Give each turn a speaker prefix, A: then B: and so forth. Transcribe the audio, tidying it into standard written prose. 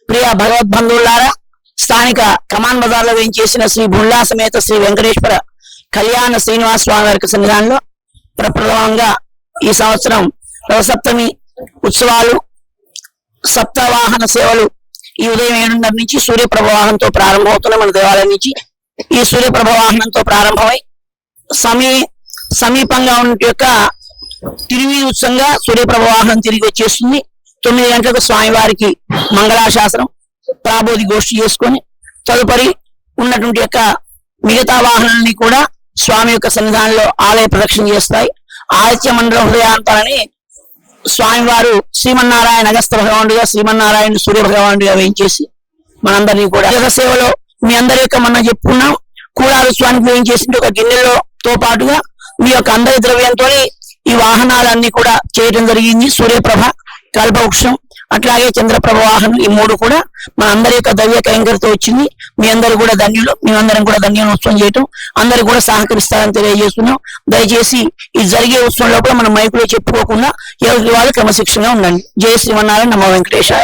A: ప్రియ భగవద్బంధువులారా, స్థానిక కమాన్ బజార్లో వేయించేసిన శ్రీ బుల్లా సమేత శ్రీ వెంకటేశ్వర కళ్యాణ శ్రీనివాస స్వామి వారి సన్నిధానంలో ప్రప్రథమంగా ఈ సంవత్సరం రథసప్తమి ఉత్సవాలు, సప్తవాహన సేవలు ఈ ఉదయం 7:30 నుంచి సూర్యప్రభ వాహనంతో ప్రారంభమవుతున్నాయి. మన దేవాలయం నుంచి ఈ సూర్యప్రభ వాహనంతో ప్రారంభమై సమీపంగా ఉన్న యొక్క తిరిగి ఉత్సవంగా సూర్యప్రభ వాహనం తిరిగి వచ్చేస్తుంది. 9 గంటలకు స్వామివారికి మంగళాశాసనం ప్రాబోధి గోష్ఠి చేసుకొని తదుపరి ఉన్నటువంటి యొక్క మిగతా వాహనాలని కూడా స్వామి యొక్క సన్నిధానంలో ఆలయ ప్రదక్షిణ చేస్తాయి. ఆదిత్య మండల హృదయాంతరని స్వామివారు శ్రీమన్నారాయణ అగస్త భగవానుడిగా, శ్రీమన్నారాయణ సూర్య భగవానుడిగా వేయించేసి మనందరినీ కూడా జగ సేవలో మీ అందరి యొక్క మనం చెప్పుకున్నాం. కూడాలు స్వామికి వేయించేసి ఒక గిన్నెలతో పాటుగా మీ యొక్క అందరి ద్రవ్యంతో ఈ వాహనాలన్నీ కూడా చేయడం జరిగింది. సూర్యప్రభ, కల్పవృక్షం, అట్లాగే చంద్రప్రభ వాహనం, ఈ 3 కూడా మన అందరి యొక్క ద్రవ్య కైంకర్యతో వచ్చింది. మీ అందరూ కూడా ధన్యులు, మేమందరం కూడా ధన్యోత్సవం చేయటం అందరూ కూడా సహకరిస్తారని తెలియజేస్తున్నాం. దయచేసి ఈ జరిగే ఉత్సవం లోపల మనం మైకులో చెప్పుకోకుండా ఎవరికి వాళ్ళు క్రమశిక్షణగా ఉండండి. జయ శ్రీమన్నారాయణ, నమో వెంకటేశాయ.